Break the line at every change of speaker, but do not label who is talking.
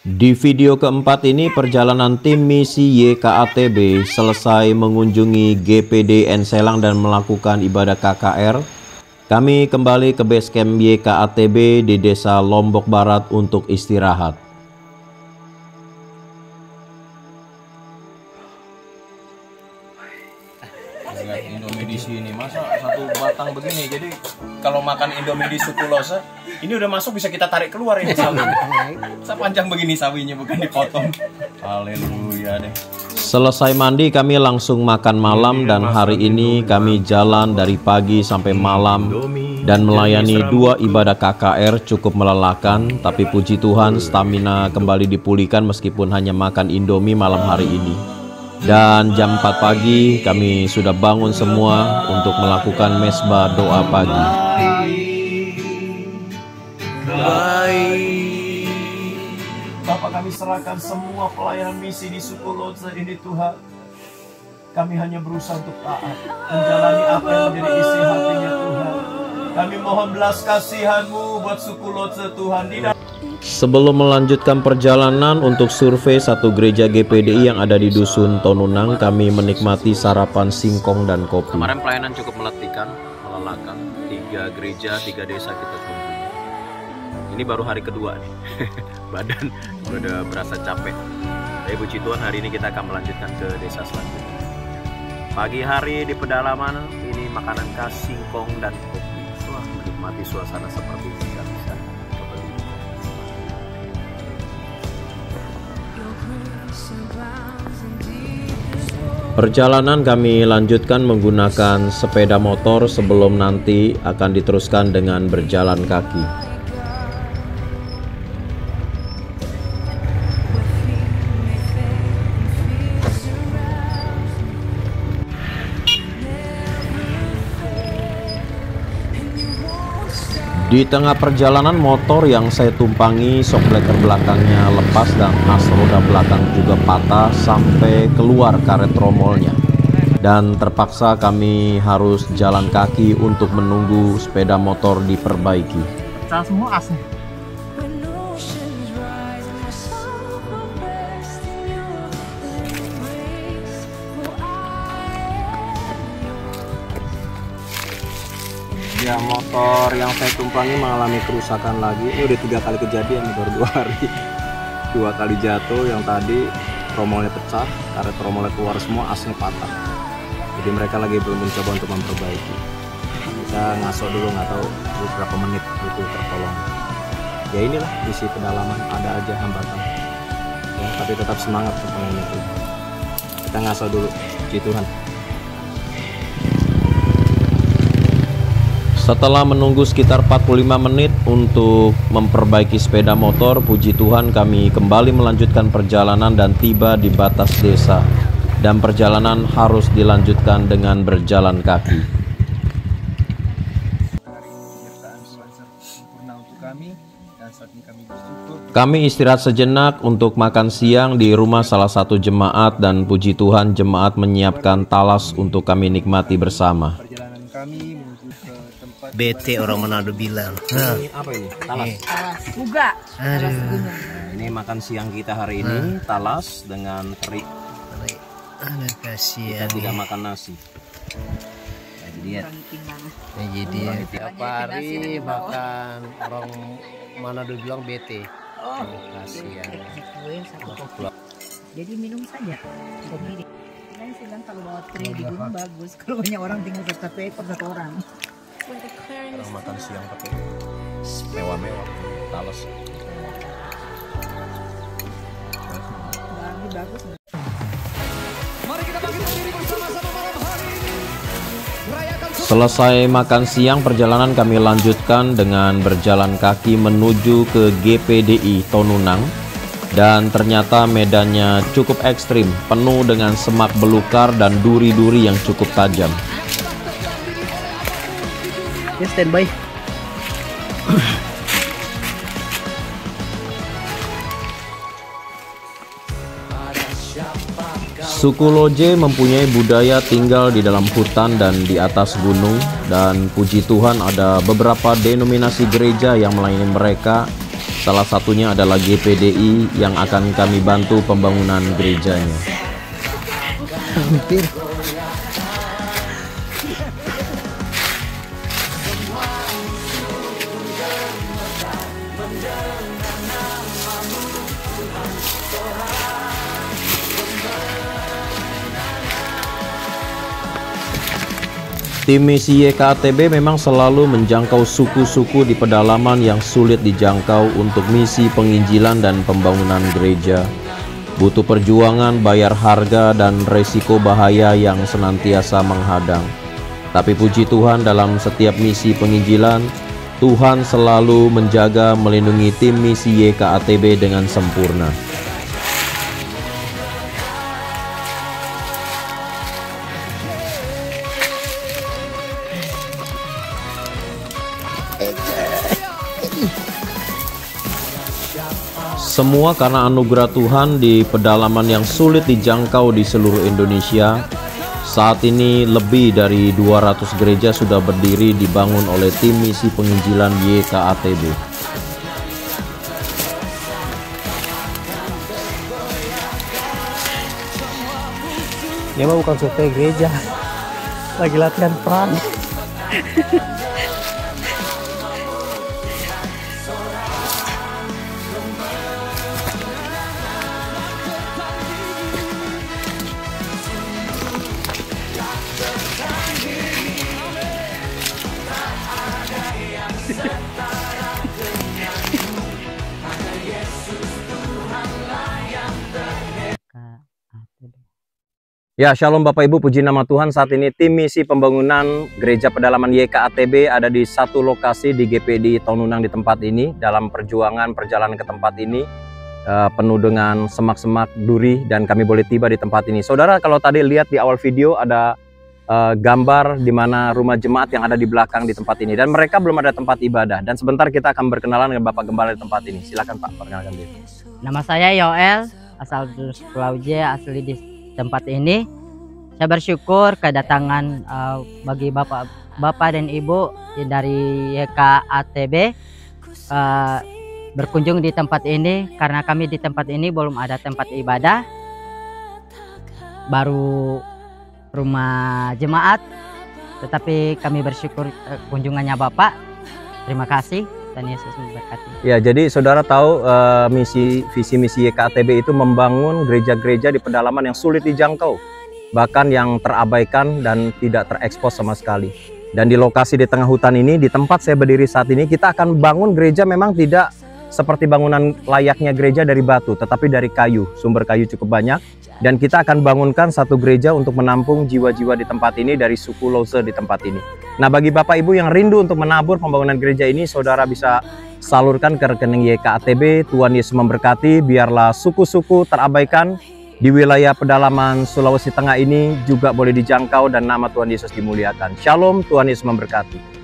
Di video keempat ini, perjalanan tim misi YKATB selesai mengunjungi GPD Enselang dan melakukan ibadah KKR. Kami kembali ke base camp YKATB di Desa Lombok Barat untuk istirahat.
Lihat Indomie di sini, masa satu batang begini. Jadi kalau makan Indomie di suku Lose, ini udah masuk bisa kita tarik keluar ini sawi. Sepanjang begini sawinya, bukan dipotong. Haleluya deh.
Selesai mandi kami langsung makan malam dan hari ini kami jalan dari pagi sampai malam dan melayani 2 ibadah KKR cukup melelahkan, tapi puji Tuhan stamina kembali dipulihkan meskipun hanya makan Indomie malam hari ini. Dan jam 4 pagi kami sudah bangun semua untuk melakukan mesbah doa pagi.
Bapak, kami serahkan semua pelayanan misi di suku Lose ini Tuhan. Kami hanya berusaha untuk taat, menjalani apa yang menjadi isi hatinya Tuhan. Kami mohon belas kasihan-Mu buat suku Lose Tuhan.
Sebelum melanjutkan perjalanan untuk survei satu gereja GPDI yang ada di Dusun Tonunang, kami menikmati sarapan singkong dan kopi.
Kemarin pelayanan cukup melelahkan. 3 gereja, 3 desa kita kunjungi. Ini baru hari kedua nih. Badan udah berasa capek. Tapi puji Tuhan hari ini kita akan melanjutkan ke desa selanjutnya. Pagi hari di pedalaman ini makanan khas singkong dan kopi. Wah, menikmati suasana seperti ini nggak bisa kembali.
Perjalanan kami lanjutkan menggunakan sepeda motor sebelum nanti akan diteruskan dengan berjalan kaki. Di tengah perjalanan motor yang saya tumpangi, shock breaker belakangnya lepas dan as roda belakang juga patah sampai keluar karet tromolnya. Dan terpaksa kami harus jalan kaki untuk menunggu sepeda motor diperbaiki.
Pecah semua asnya.
Ya, motor yang saya tumpangi mengalami kerusakan lagi. Ini udah 3 kali kejadian, baru 2 hari. 2 kali jatuh, yang tadi tromolnya pecah, karet tromolnya keluar semua, asnya patah. Jadi mereka lagi belum mencoba untuk memperbaiki. Kita ngaso dulu, nggak tahu beberapa menit butuh tertolong. Ya inilah isi pedalaman, ada aja hambatan. Ya, tapi tetap semangat kepengennya itu. Kita ngaso dulu, puji Tuhan.
Setelah menunggu sekitar 45 menit untuk memperbaiki sepeda motor, puji Tuhan kami kembali melanjutkan perjalanan dan tiba di batas desa. Dan perjalanan harus dilanjutkan dengan berjalan kaki. Kami istirahat sejenak untuk makan siang di rumah salah satu jemaat dan puji Tuhan jemaat menyiapkan talas untuk kami nikmati bersama.
BT orang Manado bilang.
Ini apa ini? Talas.
Buga.
Ini makan siang kita hari ini, talas dengan teri.
Kasihan.
Kita tidak makan nasi.
Jadi tiap hari makan orang Manado bilang BT. Kasihan.
Jadi minum saja kopi. Kan bilang kalau bawa tray di gunung bagus. Kalau banyak orang tinggal satu orang.
Orang makan siang pakai mewah-mewah, talas.
Bagus.
Selesai makan siang, perjalanan kami lanjutkan dengan berjalan kaki menuju ke GPDI Tonunang. Dan ternyata medannya cukup ekstrim, penuh dengan semak belukar dan duri-duri yang cukup tajam.
Ya, standby.
Suku Loje mempunyai budaya tinggal di dalam hutan dan di atas gunung, dan puji Tuhan ada beberapa denominasi gereja yang melayani mereka Salah satunya adalah GPDI yang akan kami bantu pembangunan gerejanya.
Hampir.
Tim misi YKATB memang selalu menjangkau suku-suku di pedalaman yang sulit dijangkau untuk misi penginjilan dan pembangunan gereja. Butuh perjuangan, bayar harga, dan resiko bahaya yang senantiasa menghadang. Tapi puji Tuhan, dalam setiap misi penginjilan, Tuhan selalu menjaga melindungi tim misi YKATB dengan sempurna. Semua karena anugerah Tuhan di pedalaman yang sulit dijangkau di seluruh Indonesia. Saat ini lebih dari 200 gereja sudah berdiri dibangun oleh tim misi penginjilan YKATB.
Dia mah bukan survei gereja, lagi latihan perang.
Ya, shalom Bapak Ibu, puji nama Tuhan. Saat ini tim misi pembangunan gereja pedalaman YKATB ada di satu lokasi di GPD Taununang di tempat ini. Dalam perjuangan perjalanan ke tempat ini penuh dengan semak-semak duri dan kami boleh tiba di tempat ini. Saudara, kalau tadi lihat di awal video ada gambar di mana rumah jemaat yang ada di belakang di tempat ini, dan mereka belum ada tempat ibadah. Dan sebentar kita akan berkenalan dengan Bapak Gembala di tempat ini. Silakan Pak, perkenalkan diri.
Nama saya Yoel, asal dari Pulau J, asli di tempat ini. Saya bersyukur kedatangan bagi bapak dan ibu dari YKATB berkunjung di tempat ini, karena kami di tempat ini belum ada tempat ibadah, baru rumah jemaat, tetapi kami bersyukur kunjungannya Bapak. Terima kasih dan Yesus memberkati.
Ya, jadi saudara tahu visi misi YKATB itu membangun gereja-gereja di pedalaman yang sulit dijangkau, bahkan yang terabaikan dan tidak terekspos sama sekali. Dan di lokasi di tengah hutan ini, di tempat saya berdiri saat ini, kita akan bangun gereja memang tidak seperti bangunan layaknya gereja dari batu, tetapi dari kayu. Sumber kayu cukup banyak, dan kita akan bangunkan satu gereja untuk menampung jiwa-jiwa di tempat ini dari suku Lose di tempat ini. Nah, bagi Bapak Ibu yang rindu untuk menabur pembangunan gereja ini, saudara bisa salurkan ke rekening YKATB. Tuhan Yesus memberkati. Biarlah suku-suku terabaikan di wilayah pedalaman Sulawesi Tengah ini juga boleh dijangkau dan nama Tuhan Yesus dimuliakan. Shalom, Tuhan Yesus memberkati.